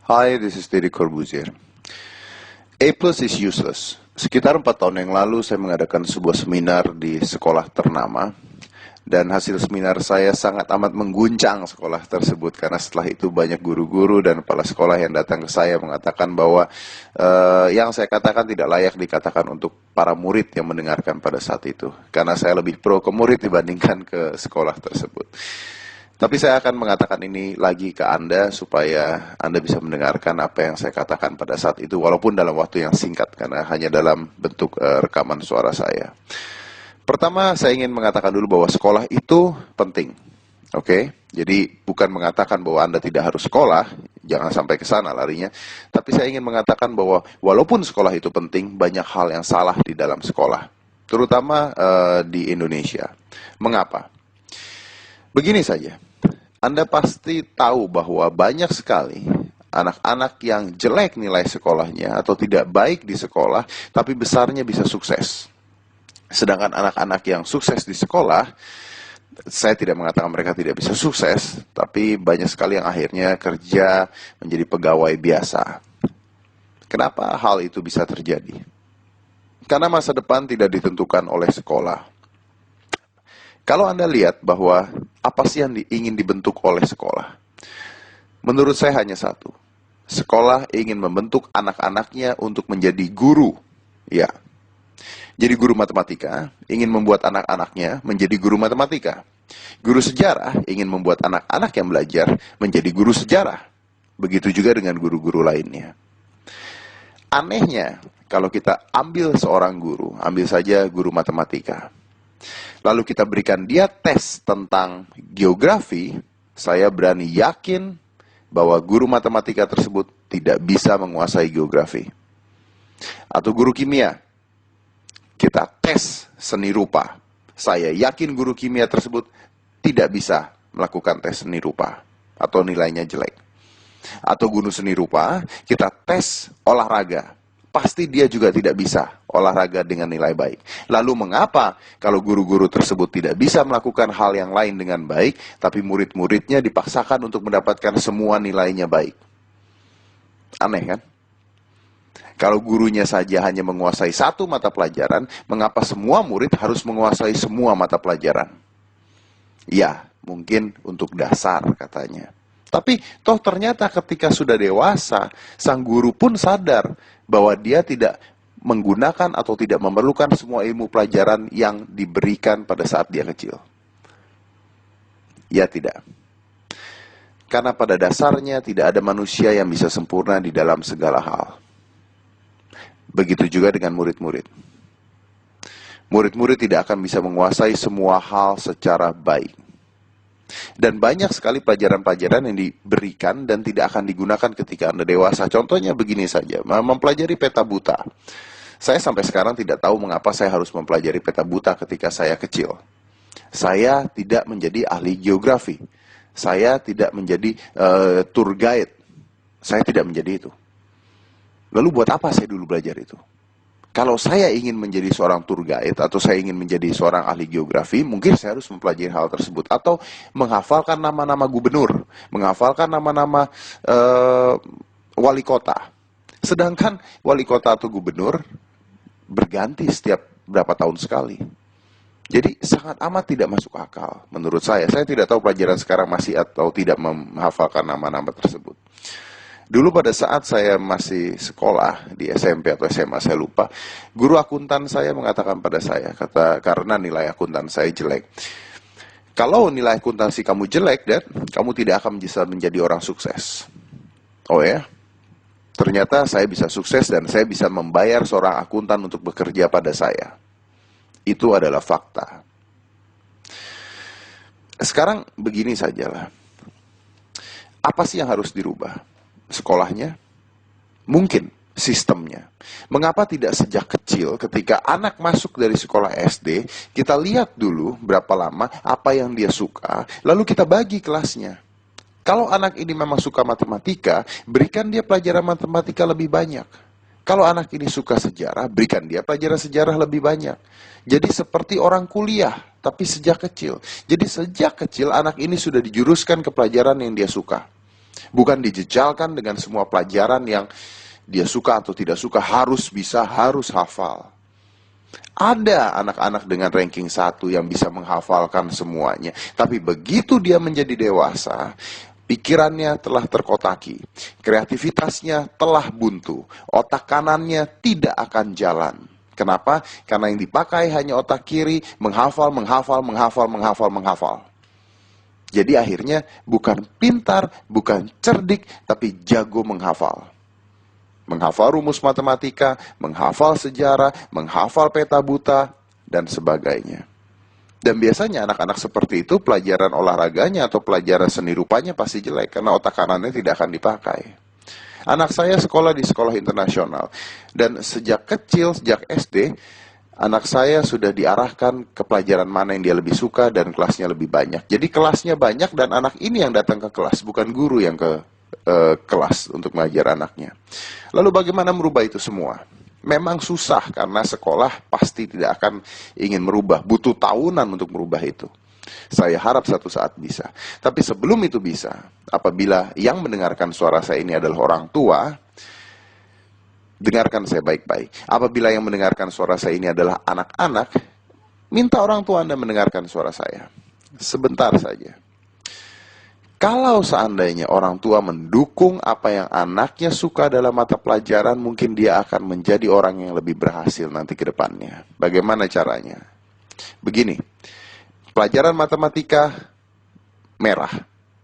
Hi, this is Deddy Corbuzier. A plus is useless. Sekitar 4 tahun yang lalu saya mengadakan sebuah seminar di sekolah ternama. Dan hasil seminar saya sangat amat mengguncang sekolah tersebut. Karena setelah itu banyak guru-guru dan kepala sekolah yang datang ke saya mengatakan bahwa yang saya katakan tidak layak dikatakan untuk para murid yang mendengarkan pada saat itu. Karena saya lebih pro ke murid dibandingkan ke sekolah tersebut. Tapi saya akan mengatakan ini lagi ke Anda supaya Anda bisa mendengarkan apa yang saya katakan pada saat itu walaupun dalam waktu yang singkat karena hanya dalam bentuk rekaman suara saya. Pertama, saya ingin mengatakan dulu bahwa sekolah itu penting. Oke? Jadi bukan mengatakan bahwa Anda tidak harus sekolah, jangan sampai ke sana larinya. Tapi saya ingin mengatakan bahwa walaupun sekolah itu penting, banyak hal yang salah di dalam sekolah. Terutama di Indonesia. Mengapa? Begini saja. Anda pasti tahu bahwa banyak sekali anak-anak yang jelek nilai sekolahnya atau tidak baik di sekolah, tapi besarnya bisa sukses. Sedangkan anak-anak yang sukses di sekolah, saya tidak mengatakan mereka tidak bisa sukses, tapi banyak sekali yang akhirnya kerja menjadi pegawai biasa. Kenapa hal itu bisa terjadi? Karena masa depan tidak ditentukan oleh sekolah. Kalau Anda lihat bahwa apa sih yang ingin dibentuk oleh sekolah? Menurut saya hanya satu. Sekolah ingin membentuk anak-anaknya untuk menjadi guru. Ya. Jadi guru matematika ingin membuat anak-anaknya menjadi guru matematika. Guru sejarah ingin membuat anak-anak yang belajar menjadi guru sejarah. Begitu juga dengan guru-guru lainnya. Anehnya, kalau kita ambil seorang guru, ambil saja guru matematika. Lalu kita berikan dia tes tentang geografi, saya berani yakin bahwa guru matematika tersebut tidak bisa menguasai geografi. Atau guru kimia, kita tes seni rupa. Saya yakin guru kimia tersebut tidak bisa melakukan tes seni rupa atau nilainya jelek. Atau guru seni rupa, kita tes olahraga. Pasti dia juga tidak bisa olahraga dengan nilai baik. Lalu mengapa kalau guru-guru tersebut tidak bisa melakukan hal yang lain dengan baik, tapi murid-muridnya dipaksakan untuk mendapatkan semua nilainya baik? Aneh kan? Kalau gurunya saja hanya menguasai satu mata pelajaran, mengapa semua murid harus menguasai semua mata pelajaran? Ya, mungkin untuk dasar katanya. Tapi toh ternyata ketika sudah dewasa, sang guru pun sadar bahwa dia tidak menggunakan atau tidak memerlukan semua ilmu pelajaran yang diberikan pada saat dia kecil. Ya tidak. Karena pada dasarnya tidak ada manusia yang bisa sempurna di dalam segala hal. Begitu juga dengan murid-murid. Murid-murid tidak akan bisa menguasai semua hal secara baik. Dan banyak sekali pelajaran-pelajaran yang diberikan dan tidak akan digunakan ketika Anda dewasa. Contohnya begini saja, mempelajari peta buta. Saya sampai sekarang tidak tahu mengapa saya harus mempelajari peta buta ketika saya kecil. Saya tidak menjadi ahli geografi. Saya tidak menjadi tour guide. Saya tidak menjadi itu. Lalu buat apa saya dulu belajar itu? Kalau saya ingin menjadi seorang tour guide atau saya ingin menjadi seorang ahli geografi, mungkin saya harus mempelajari hal tersebut. Atau menghafalkan nama-nama gubernur, menghafalkan nama-nama wali kota. Sedangkan wali kota atau gubernur berganti setiap berapa tahun sekali. Jadi sangat amat tidak masuk akal menurut saya. Saya tidak tahu pelajaran sekarang masih atau tidak menghafalkan nama-nama tersebut. Dulu pada saat saya masih sekolah di SMP atau SMA saya lupa, guru akuntan saya mengatakan pada saya, karena nilai akuntan saya jelek. Kalau nilai akuntansi kamu jelek, Dad, kamu tidak akan bisa menjadi orang sukses. Oh ya? Ternyata saya bisa sukses dan saya bisa membayar seorang akuntan untuk bekerja pada saya. Itu adalah fakta. Sekarang begini sajalah. Apa sih yang harus dirubah? Sekolahnya? Mungkin sistemnya. Mengapa tidak sejak kecil ketika anak masuk dari sekolah SD, kita lihat dulu berapa lama, apa yang dia suka, lalu kita bagi kelasnya. Kalau anak ini memang suka matematika, berikan dia pelajaran matematika lebih banyak. Kalau anak ini suka sejarah, berikan dia pelajaran sejarah lebih banyak. Jadi seperti orang kuliah, tapi sejak kecil. Jadi sejak kecil anak ini sudah dijuruskan ke pelajaran yang dia suka. Bukan dijejalkan dengan semua pelajaran yang dia suka atau tidak suka, harus bisa, harus hafal. Ada anak-anak dengan ranking 1 yang bisa menghafalkan semuanya. Tapi begitu dia menjadi dewasa, pikirannya telah terkotaki, kreativitasnya telah buntu, otak kanannya tidak akan jalan. Kenapa? Karena yang dipakai hanya otak kiri, menghafal, menghafal, menghafal, menghafal, menghafal. Jadi akhirnya bukan pintar, bukan cerdik, tapi jago menghafal. Menghafal rumus matematika, menghafal sejarah, menghafal peta buta, dan sebagainya. Dan biasanya anak-anak seperti itu pelajaran olahraganya atau pelajaran seni rupanya pasti jelek, karena otak kanannya tidak akan dipakai. Anak saya sekolah di sekolah internasional, dan sejak kecil, sejak SD, anak saya sudah diarahkan ke pelajaran mana yang dia lebih suka dan kelasnya lebih banyak. Jadi kelasnya banyak dan anak ini yang datang ke kelas, bukan guru yang ke kelas untuk mengajar anaknya. Lalu bagaimana merubah itu semua? Memang susah karena sekolah pasti tidak akan ingin merubah, butuh tahunan untuk merubah itu. Saya harap satu saat bisa. Tapi sebelum itu bisa, apabila yang mendengarkan suara saya ini adalah orang tua, dengarkan saya baik-baik. Apabila yang mendengarkan suara saya ini adalah anak-anak, minta orang tua Anda mendengarkan suara saya. Sebentar saja. Kalau seandainya orang tua mendukung apa yang anaknya suka dalam mata pelajaran, mungkin dia akan menjadi orang yang lebih berhasil nanti ke depannya. Bagaimana caranya? Begini, pelajaran matematika merah,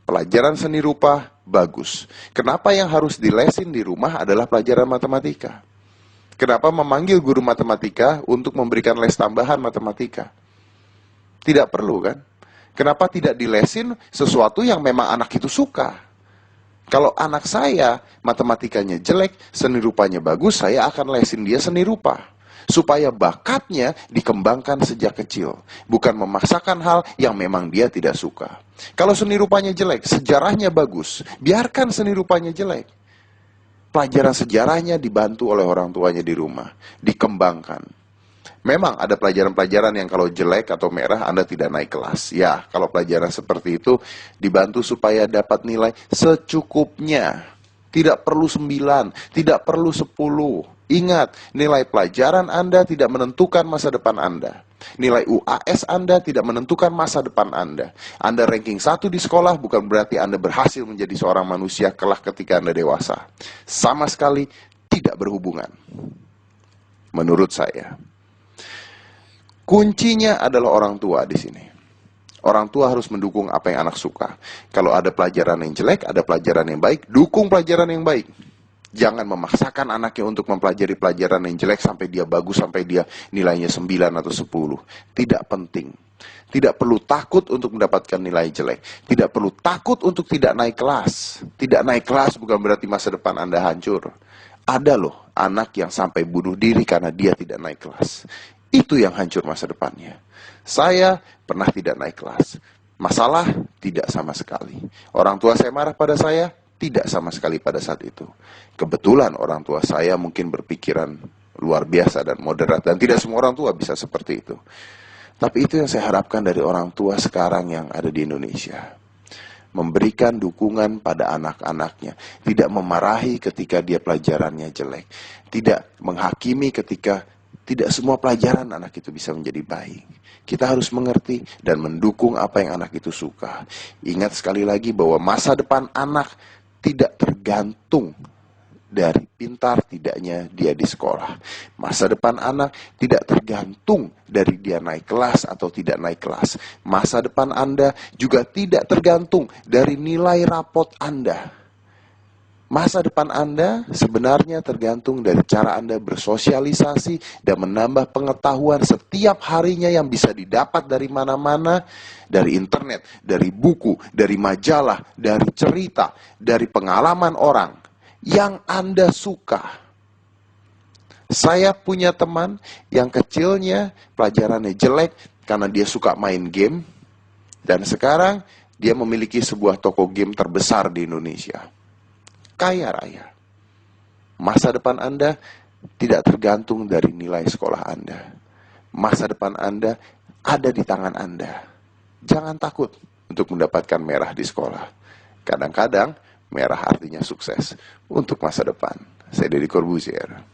pelajaran seni rupa bagus. Kenapa yang harus dilesin di rumah adalah pelajaran matematika? Kenapa memanggil guru matematika untuk memberikan les tambahan matematika? Tidak perlu kan? Kenapa tidak dilesin sesuatu yang memang anak itu suka? Kalau anak saya matematikanya jelek, seni rupanya bagus, saya akan lesin dia seni rupa. Supaya bakatnya dikembangkan sejak kecil. Bukan memaksakan hal yang memang dia tidak suka. Kalau seni rupanya jelek, sejarahnya bagus, biarkan seni rupanya jelek. Pelajaran sejarahnya dibantu oleh orang tuanya di rumah, dikembangkan. Memang ada pelajaran-pelajaran yang kalau jelek atau merah Anda tidak naik kelas. Ya, kalau pelajaran seperti itu dibantu supaya dapat nilai secukupnya. Tidak perlu 9, tidak perlu 10. Ingat, nilai pelajaran Anda tidak menentukan masa depan Anda. Nilai UAS Anda tidak menentukan masa depan Anda. Anda ranking 1 di sekolah bukan berarti Anda berhasil menjadi seorang manusia kelak ketika Anda dewasa. Sama sekali tidak berhubungan. Menurut saya. Kuncinya adalah orang tua di sini. Orang tua harus mendukung apa yang anak suka. Kalau ada pelajaran yang jelek, ada pelajaran yang baik, dukung pelajaran yang baik. Jangan memaksakan anaknya untuk mempelajari pelajaran yang jelek sampai dia bagus, sampai dia nilainya 9 atau 10. Tidak penting. Tidak perlu takut untuk mendapatkan nilai jelek. Tidak perlu takut untuk tidak naik kelas. Tidak naik kelas bukan berarti masa depan Anda hancur. Ada loh anak yang sampai bunuh diri karena dia tidak naik kelas. Itu yang hancur masa depannya. Saya pernah tidak naik kelas. Masalah? Tidak sama sekali. Orang tua saya marah pada saya? Tidak sama sekali pada saat itu. Kebetulan orang tua saya mungkin berpikiran luar biasa dan moderat. Dan tidak semua orang tua bisa seperti itu. Tapi itu yang saya harapkan dari orang tua sekarang yang ada di Indonesia. Memberikan dukungan pada anak-anaknya. Tidak memarahi ketika dia pelajarannya jelek. Tidak menghakimi ketika tidak semua pelajaran anak itu bisa menjadi baik. Kita harus mengerti dan mendukung apa yang anak itu suka. Ingat sekali lagi bahwa masa depan anak tidak tergantung dari pintar tidaknya dia di sekolah. Masa depan anak tidak tergantung dari dia naik kelas atau tidak naik kelas. Masa depan Anda juga tidak tergantung dari nilai rapot Anda. Masa depan Anda sebenarnya tergantung dari cara Anda bersosialisasi dan menambah pengetahuan setiap harinya yang bisa didapat dari mana-mana, dari internet, dari buku, dari majalah, dari cerita, dari pengalaman orang yang Anda suka. Saya punya teman yang kecilnya pelajarannya jelek karena dia suka main game, dan sekarang dia memiliki sebuah toko game terbesar di Indonesia. Kaya raya. Masa depan Anda tidak tergantung dari nilai sekolah Anda. Masa depan Anda ada di tangan Anda. Jangan takut untuk mendapatkan merah di sekolah. Kadang-kadang Merah artinya sukses untuk masa depan. Saya Deddy Corbuzier.